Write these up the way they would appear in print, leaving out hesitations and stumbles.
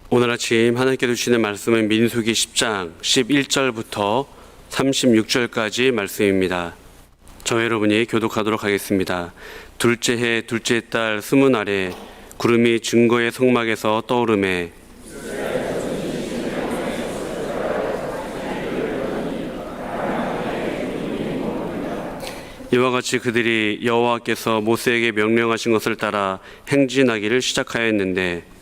오늘 아침 하나님께 주시는 말씀은 민수기 10장 11절부터 36절까지 말씀입니다. 저 여러분이 교독하도록 하겠습니다. 둘째 해 둘째 달 20날에 구름이 증거의 성막에서 떠오르매 이와 같이 그들이 여호와께서 모세에게 명령하신 것을 따라 행진하기를 시작하였는데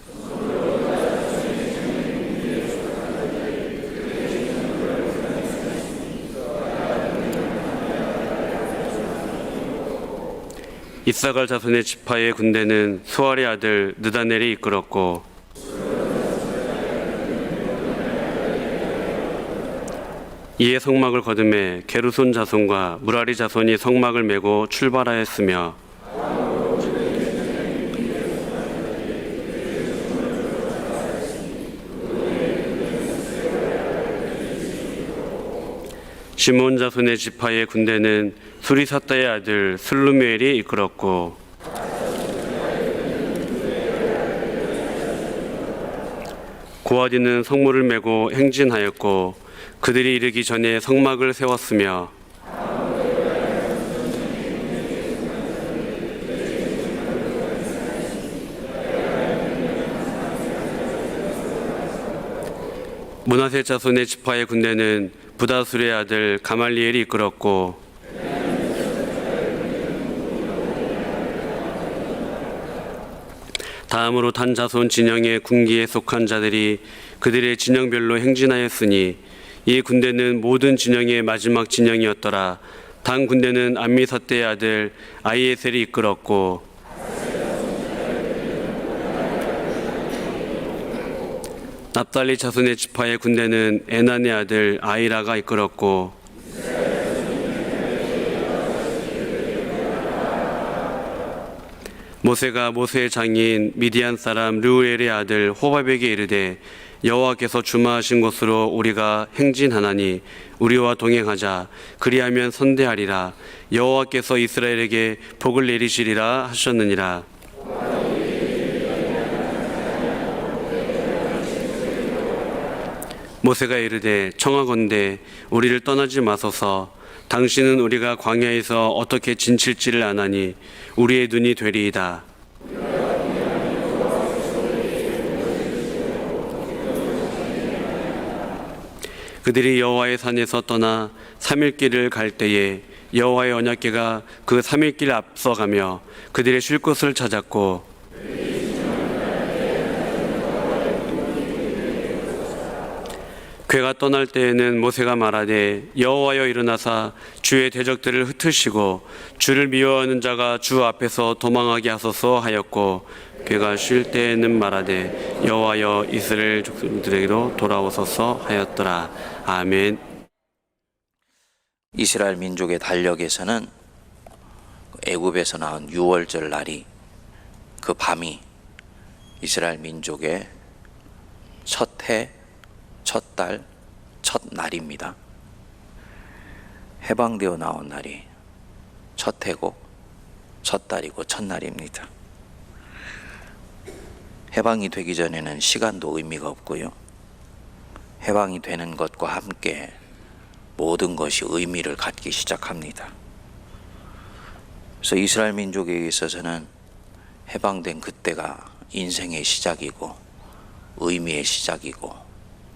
이사갈 자손의 지파의 군대는 수알의 아들 느다넬이 이끌었고 이에 성막을 거두매 게르손 자손과 무라리 자손이 성막을 메고 출발하였으며 시몬 자손의 지파의 군대는 수리사다의 아들 슬루미엘이 이끌었고 고아디는 성물을 메고 행진하였고 그들이 이르기 전에 성막을 세웠으며 므낫세 자손의 지파의 군대는 부다술의 아들 가말리엘이 이끌었고 다음으로 단 자손 진영의 군기에 속한 자들이 그들의 진영별로 행진하였으니 이 군대는 모든 진영의 마지막 진영이었더라. 단 군대는 암미사대의 아들 아히에셀이 이끌었고 납달리 자손의 지파의 군대는 에난의 아들 아히라가 이끌었고 모세가 모세의 장인 미디안 사람 르우엘의 아들 호바백에 이르되 여호와께서 주마하신 곳으로 우리가 행진하나니 우리와 동행하자. 그리하면 선대하리라. 여호와께서 이스라엘에게 복을 내리시리라 하셨느니라. 모세가 이르되 청하건대 우리를 떠나지 마소서. 당신은 우리가 광야에서 어떻게 진칠지를 아나니 우리의 눈이 되리이다. 그들이 여호와의 산에서 떠나 3일 길을 갈 때에 여호와의 언약궤가 그 3일 길 앞서가며 그들의 쉴 곳을 찾았고 궤가 떠날 때에는 모세가 말하되 여호와여 일어나사 주의 대적들을 흩으시고 주를 미워하는 자가 주 앞에서 도망하게 하소서 하였고 궤가 쉴 때에는 말하되 여호와여 이스라엘 족속들에게로 돌아오소서 하였더라. 아멘. 이스라엘 민족의 달력에서는 애굽에서 나온 6월절 날이 그 밤이 이스라엘 민족의 첫 해, 첫 달, 첫 날입니다. 해방되어 나온 날이 첫 해고 첫 달이고 첫 날입니다. 해방이 되기 전에는 시간도 의미가 없고요. 해방이 되는 것과 함께 모든 것이 의미를 갖기 시작합니다. 그래서 이스라엘 민족에 있어서는 해방된 그때가 인생의 시작이고 의미의 시작이고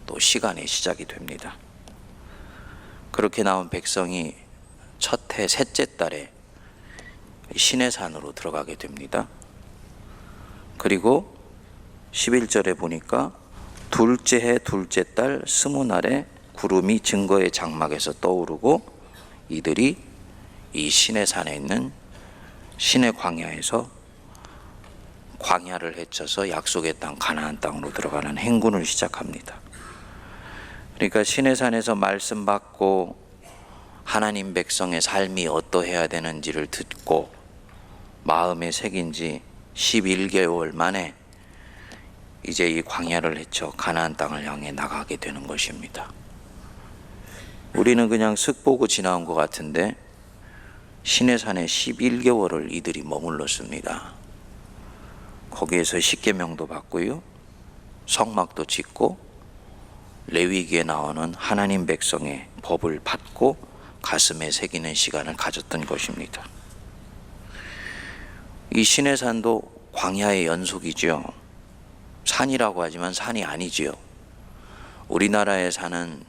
또 시간의 시작이 됩니다. 그렇게 나온 백성이 첫 해 셋째 달에 시내산으로 들어가게 됩니다. 그리고 11절에 보니까 둘째 해 둘째 달 20날에 구름이 증거의 장막에서 떠오르고 이들이 이 시내산에 있는 시내 광야에서 광야를 헤쳐서 약속의 땅 가나안 땅으로 들어가는 행군을 시작합니다. 그러니까 시내산에서 말씀 받고 하나님 백성의 삶이 어떠해야 되는지를 듣고 마음에 새긴 지 11개월 만에 이제 이 광야를 헤쳐 가나안 땅을 향해 나가게 되는 것입니다. 우리는 그냥 슥 보고 지나온 것 같은데 시내산에 11개월을 이들이 머물렀습니다. 거기에서 십계명도 받고요, 성막도 짓고 레위기에 나오는 하나님 백성의 법을 받고 가슴에 새기는 시간을 가졌던 것입니다. 이 시내산도 광야의 연속이지요. 산이라고 하지만 산이 아니지요. 우리나라의 산은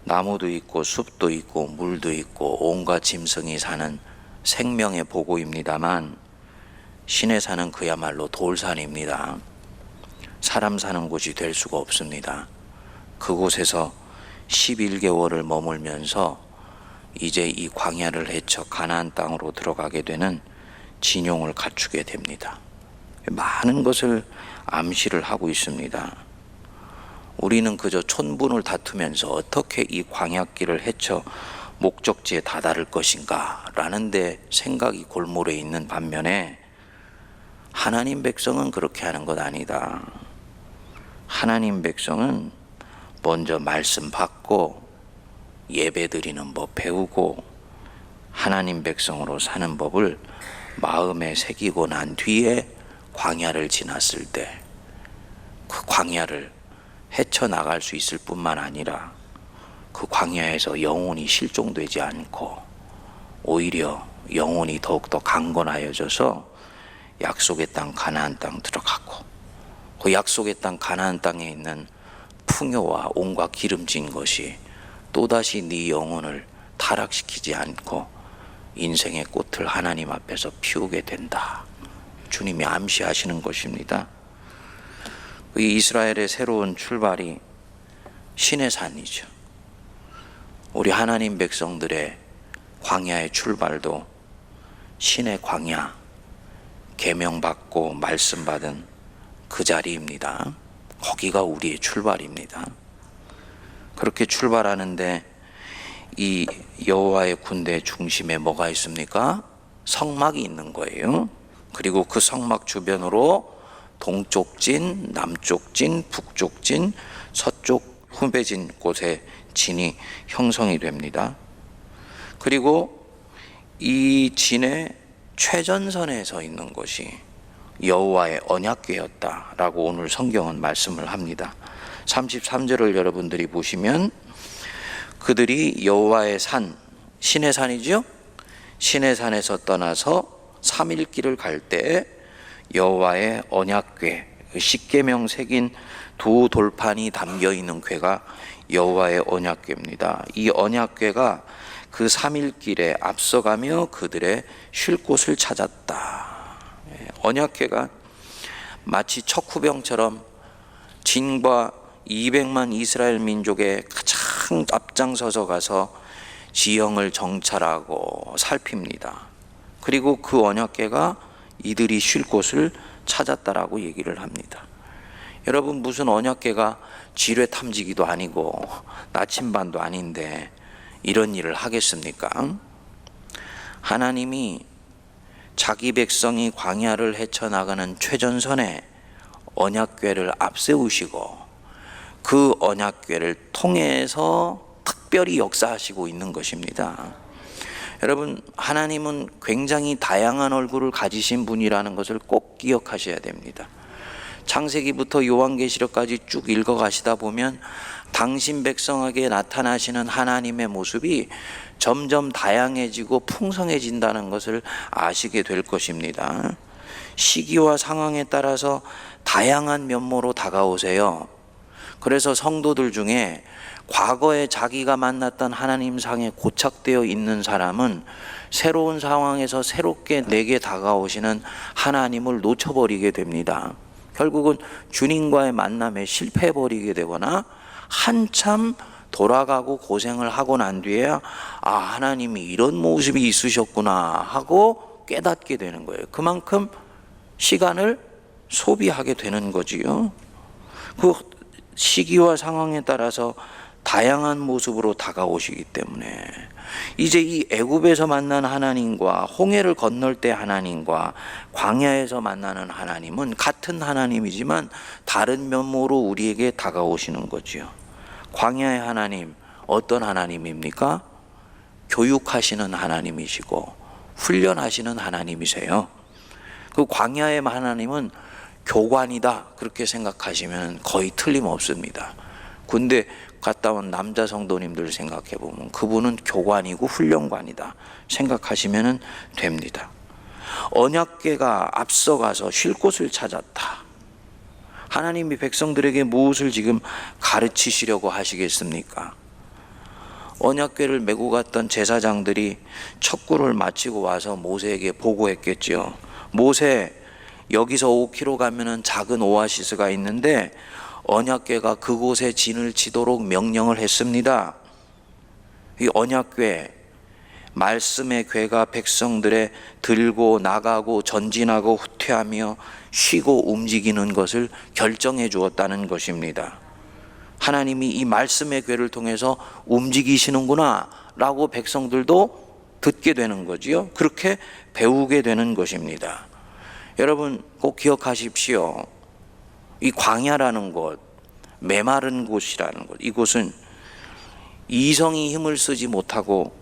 나무도 있고 숲도 있고 물도 있고 온갖 짐승이 사는 생명의 보고입니다만, 시내산은 그야말로 돌산입니다. 사람 사는 곳이 될 수가 없습니다. 그곳에서 11개월을 머물면서 이제 이 광야를 헤쳐 가나안 땅으로 들어가게 되는 진용을 갖추게 됩니다. 많은 것을 암시를 하고 있습니다. 우리는 그저 촌분을 다투면서 어떻게 이 광야길을 헤쳐 목적지에 다다를 것인가 라는 데 생각이 골몰해 있는 반면에, 하나님 백성은 그렇게 하는 것 아니다. 하나님 백성은 먼저 말씀 받고 예배 드리는 법 배우고 하나님 백성으로 사는 법을 마음에 새기고 난 뒤에 광야를 지났을 때 그 광야를 헤쳐나갈 수 있을 뿐만 아니라 그 광야에서 영혼이 실종되지 않고 오히려 영혼이 더욱더 강건하여져서 약속의 땅 가나안 땅 들어가고, 그 약속의 땅 가나안 땅에 있는 풍요와 온갖 기름진 것이 또다시 네 영혼을 타락시키지 않고 인생의 꽃을 하나님 앞에서 피우게 된다. 주님이 암시하시는 것입니다. 이 이스라엘의 새로운 출발이 시내산이죠. 우리 하나님 백성들의 광야의 출발도 신의 광야, 계명받고 말씀받은 그 자리입니다. 거기가 우리의 출발입니다. 그렇게 출발하는데 이 여호와의 군대 중심에 뭐가 있습니까? 성막이 있는 거예요. 그리고 그 성막 주변으로 동쪽 진, 남쪽 진, 북쪽 진, 서쪽 후배진 곳에 진이 형성이 됩니다. 그리고 이 진의 최전선에 서 있는 것이 여호와의 언약궤였다라고 오늘 성경은 말씀을 합니다. 33절을 여러분들이 보시면, 그들이 여호와의 산, 시내산이죠? 시내산에서 떠나서 3일 길을 갈 때 여호와의 언약궤, 십계명 새긴 두 돌판이 담겨 있는 궤가 여호와의 언약궤입니다. 이 언약궤가 그 3일 길에 앞서가며 그들의 쉴 곳을 찾았다. 언약궤가 마치 척후병처럼 진과 200만 이스라엘 민족의 가장 앞장서서 가서 지형을 정찰하고 살핍니다. 그리고 그 언약궤가 이들이 쉴 곳을 찾았다라고 얘기를 합니다. 여러분, 무슨 언약궤가 지뢰 탐지기도 아니고 나침반도 아닌데 이런 일을 하겠습니까? 하나님이 자기 백성이 광야를 헤쳐나가는 최전선에 언약궤를 앞세우시고 그 언약궤를 통해서 특별히 역사하시고 있는 것입니다. 여러분, 하나님은 굉장히 다양한 얼굴을 가지신 분이라는 것을 꼭 기억하셔야 됩니다. 창세기부터 요한계시록까지 쭉 읽어가시다 보면 당신 백성에게 나타나시는 하나님의 모습이 점점 다양해지고 풍성해진다는 것을 아시게 될 것입니다. 시기와 상황에 따라서 다양한 면모로 다가오세요. 그래서 성도들 중에 과거에 자기가 만났던 하나님 상에 고착되어 있는 사람은 새로운 상황에서 새롭게 내게 다가오시는 하나님을 놓쳐버리게 됩니다. 결국은 주님과의 만남에 실패해버리게 되거나 한참 돌아가고 고생을 하고 난 뒤에야 하나님이 이런 모습이 있으셨구나 하고 깨닫게 되는 거예요. 그만큼 시간을 소비하게 되는 거지요. 그 시기와 상황에 따라서 다양한 모습으로 다가오시기 때문에 이제 이 애굽에서 만난 하나님과 홍해를 건널 때 하나님과 광야에서 만나는 하나님은 같은 하나님이지만 다른 면모로 우리에게 다가오시는 거지요. 광야의 하나님, 어떤 하나님입니까? 교육하시는 하나님이시고 훈련하시는 하나님이세요. 그 광야의 하나님은 교관이다 그렇게 생각하시면 거의 틀림없습니다. 군대 갔다 온 남자 성도님들 생각해 보면 그분은 교관이고 훈련관이다 생각하시면 됩니다. 언약궤가 앞서가서 쉴 곳을 찾았다. 하나님이 백성들에게 무엇을 지금 가르치시려고 하시겠습니까? 언약궤를 메고 갔던 제사장들이 척구를 마치고 와서 모세에게 보고했겠죠. 모세, 여기서 5km 가면은 작은 오아시스가 있는데 언약궤가 그곳에 진을 치도록 명령을 했습니다. 이 언약궤, 말씀의 궤가 백성들의 들고 나가고 전진하고 후퇴하며 쉬고 움직이는 것을 결정해 주었다는 것입니다. 하나님이 이 말씀의 궤를 통해서 움직이시는구나 라고 백성들도 듣게 되는 거지요. 그렇게 배우게 되는 것입니다. 여러분 꼭 기억하십시오. 이 광야라는 곳, 메마른 곳이라는 곳, 이곳은 이성이 힘을 쓰지 못하고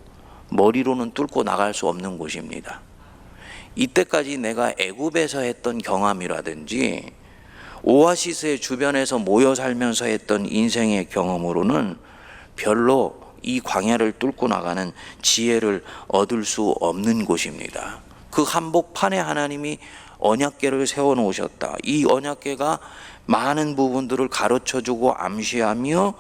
머리로는 뚫고 나갈 수 없는 곳입니다. 이때까지 내가 애굽에서 했던 경험이라든지 오아시스의 주변에서 모여 살면서 했던 인생의 경험으로는 별로 이 광야를 뚫고 나가는 지혜를 얻을 수 없는 곳입니다. 그 한복판에 하나님이 언약궤를 세워 놓으셨다. 이 언약궤가 많은 부분들을 가르쳐주고 암시하며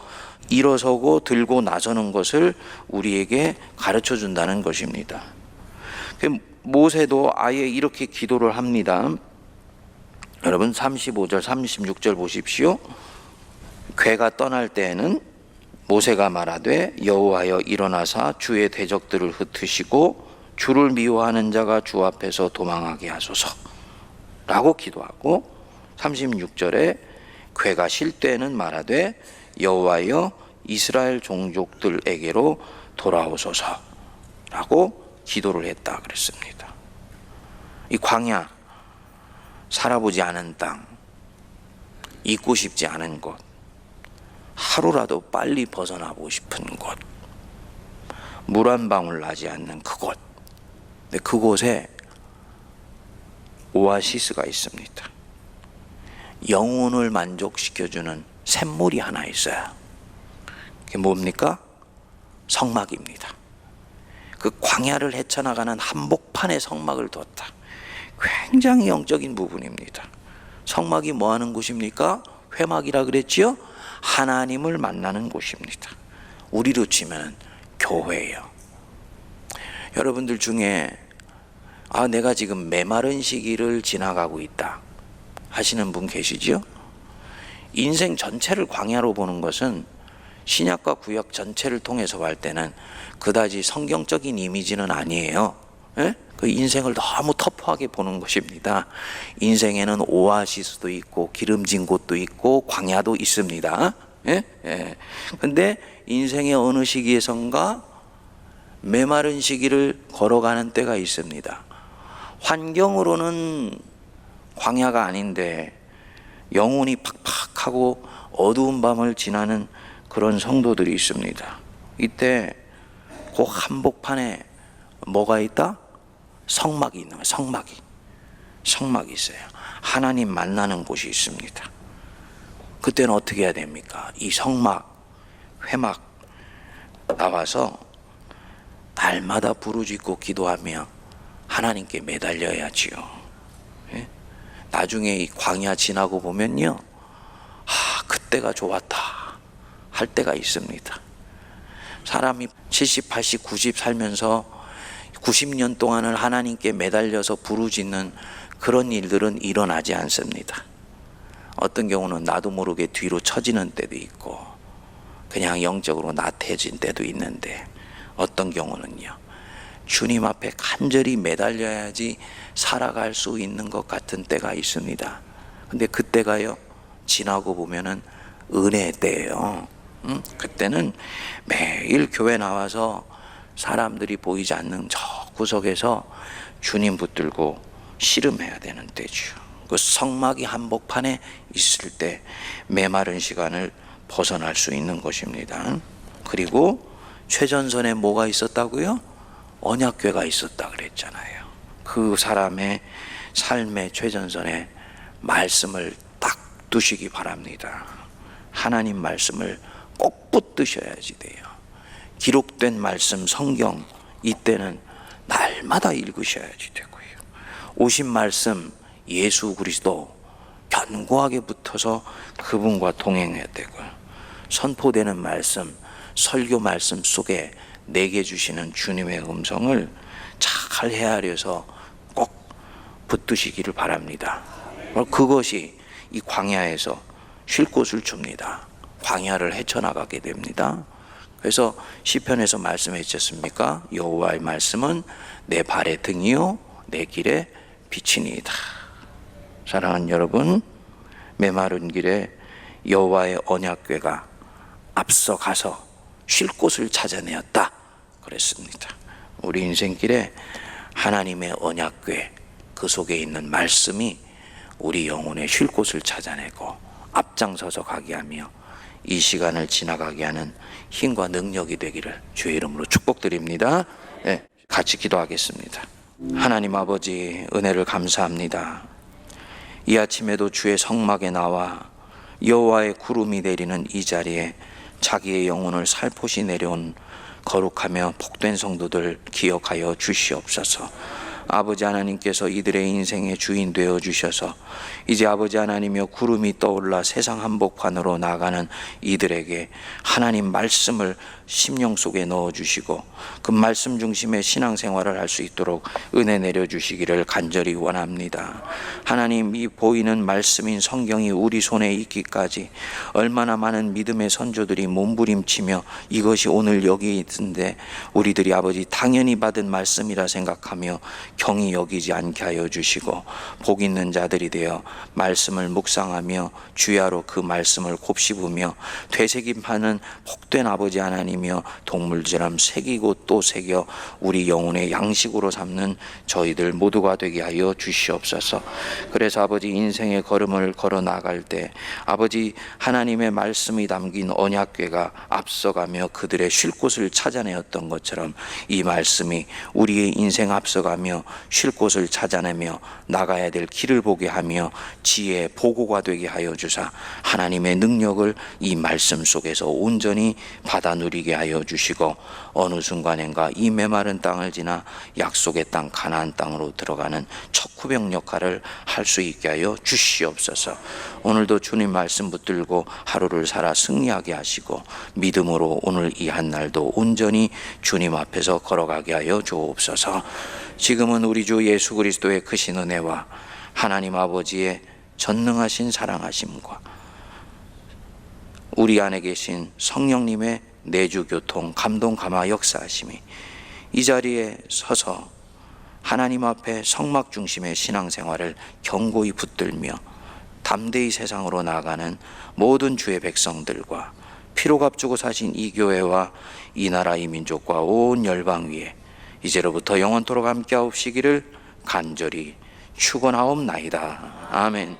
일어서고 들고 나서는 것을 우리에게 가르쳐 준다는 것입니다. 모세도 아예 이렇게 기도를 합니다. 여러분 35절 36절 보십시오. 궤가 떠날 때에는 모세가 말하되 여호와여 일어나사 주의 대적들을 흩으시고 주를 미워하는 자가 주 앞에서 도망하게 하소서 라고 기도하고 36절에 궤가 쉴 때에는 말하되 여호와여 이스라엘 종족들에게로 돌아오소서 라고 기도를 했다 그랬습니다. 이 광야, 살아보지 않은 땅, 잊고 싶지 않은 곳, 하루라도 빨리 벗어나고 싶은 곳, 물 한 방울 나지 않는 그곳. 근데 그곳에 오아시스가 있습니다. 영혼을 만족시켜주는 샘물이 하나 있어요. 그게 뭡니까? 성막입니다. 그 광야를 헤쳐나가는 한복판에 성막을 뒀다. 굉장히 영적인 부분입니다. 성막이 뭐 하는 곳입니까? 회막이라 그랬지요? 하나님을 만나는 곳입니다. 우리로 치면 교회예요. 여러분들 중에 내가 지금 메마른 시기를 지나가고 있다 하시는 분 계시죠? 인생 전체를 광야로 보는 것은 신약과 구약 전체를 통해서 볼 때는 그다지 성경적인 이미지는 아니에요. 예? 그 인생을 너무 터프하게 보는 것입니다. 인생에는 오아시스도 있고 기름진 곳도 있고 광야도 있습니다. 예? 예. 근데 인생의 어느 시기에선가 메마른 시기를 걸어가는 때가 있습니다. 환경으로는 광야가 아닌데 영혼이 팍팍하고 어두운 밤을 지나는 그런 성도들이 있습니다. 이때 그 한복판에 뭐가 있다? 성막이 있는 거예요. 성막이 있어요. 하나님 만나는 곳이 있습니다. 그때는 어떻게 해야 됩니까? 이 성막, 회막 나와서 날마다 부르짖고 기도하며 하나님께 매달려야지요. 예? 나중에 이 광야 지나고 보면요, 그때가 좋았다 할 때가 있습니다. 사람이 70, 80, 90 살면서 90년 동안을 하나님께 매달려서 부르짖는 그런 일들은 일어나지 않습니다. 어떤 경우는 나도 모르게 뒤로 처지는 때도 있고 그냥 영적으로 나태해진 때도 있는데, 어떤 경우는요, 주님 앞에 간절히 매달려야지 살아갈 수 있는 것 같은 때가 있습니다. 근데 그때가요, 지나고 보면은 은혜의 때예요. 그때는 매일 교회 나와서 사람들이 보이지 않는 저 구석에서 주님 붙들고 씨름해야 되는 때죠. 그 성막이 한복판에 있을 때 메마른 시간을 벗어날 수 있는 것입니다. 그리고 최전선에 뭐가 있었다고요? 언약궤가 있었다 그랬잖아요. 그 사람의 삶의 최전선에 말씀을 딱 두시기 바랍니다. 하나님 말씀을 꼭 붙드셔야지 돼요. 기록된 말씀 성경 이때는 날마다 읽으셔야지 되고요. 오신 말씀 예수 그리스도 견고하게 붙어서 그분과 동행해야 되고요. 선포되는 말씀, 설교 말씀 속에 내게 주시는 주님의 음성을 잘 헤아려서 꼭 붙드시기를 바랍니다. 그것이 이 광야에서 쉴 곳을 줍니다. 광야를 헤쳐나가게 됩니다. 그래서 시편에서 말씀해 주셨습니까? 여호와의 말씀은 내 발의 등이요 내 길의 빛이니이다. 사랑하는 여러분, 메마른 길에 여호와의 언약궤가 앞서가서 쉴 곳을 찾아내었다 그랬습니다. 우리 인생길에 하나님의 언약궤, 그 속에 있는 말씀이 우리 영혼의 쉴 곳을 찾아내고 앞장서서 가게 하며 이 시간을 지나가게 하는 힘과 능력이 되기를 주의 이름으로 축복드립니다. 네, 같이 기도하겠습니다. 하나님 아버지, 은혜를 감사합니다. 이 아침에도 주의 성막에 나와 여호와의 구름이 내리는 이 자리에 자기의 영혼을 살포시 내려온 거룩하며 복된 성도들 기억하여 주시옵소서. 아버지 하나님께서 이들의 인생의 주인 되어 주셔서 이제 아버지 하나님이여 구름이 떠올라 세상 한복판으로 나가는 이들에게 하나님 말씀을 심령 속에 넣어주시고 그 말씀 중심의 신앙생활을 할 수 있도록 은혜 내려주시기를 간절히 원합니다. 하나님, 이 보이는 말씀인 성경이 우리 손에 있기까지 얼마나 많은 믿음의 선조들이 몸부림치며 이것이 오늘 여기 있는데 우리들이 아버지 당연히 받은 말씀이라 생각하며 경히 여기지 않게 하여 주시고 복 있는 자들이 되어 말씀을 묵상하며 주야로 그 말씀을 곱씹으며 되새김하는 복된 아버지 하나님이여 동물처럼 새기고 또 새겨 우리 영혼의 양식으로 삼는 저희들 모두가 되게 하여 주시옵소서. 그래서 아버지 인생의 걸음을 걸어 나갈 때 아버지 하나님의 말씀이 담긴 언약궤가 앞서가며 그들의 쉴 곳을 찾아내었던 것처럼 이 말씀이 우리의 인생 앞서가며 쉴 곳을 찾아내며 나가야 될 길을 보게 하며 지혜의 보고가 되게 하여 주사 하나님의 능력을 이 말씀 속에서 온전히 받아 누리게 하여 주시고 어느 순간인가 이 메마른 땅을 지나 약속의 땅 가나안 땅으로 들어가는 척후병 역할을 할 수 있게 하여 주시옵소서. 오늘도 주님 말씀 붙들고 하루를 살아 승리하게 하시고 믿음으로 오늘 이 한날도 온전히 주님 앞에서 걸어가게 하여 주옵소서. 지금은 우리 주 예수 그리스도의 크신 은혜와 하나님 아버지의 전능하신 사랑하심과 우리 안에 계신 성령님의 내주 교통 감동 감화 역사하심이 이 자리에 서서 하나님 앞에 성막 중심의 신앙생활을 견고히 붙들며 담대히 세상으로 나아가는 모든 주의 백성들과 피로값 주고 사신 이 교회와 이 나라 이 민족과 온 열방 위에 이제로부터 영원토록 함께하옵시기를 간절히 축원하옵나이다. 아멘.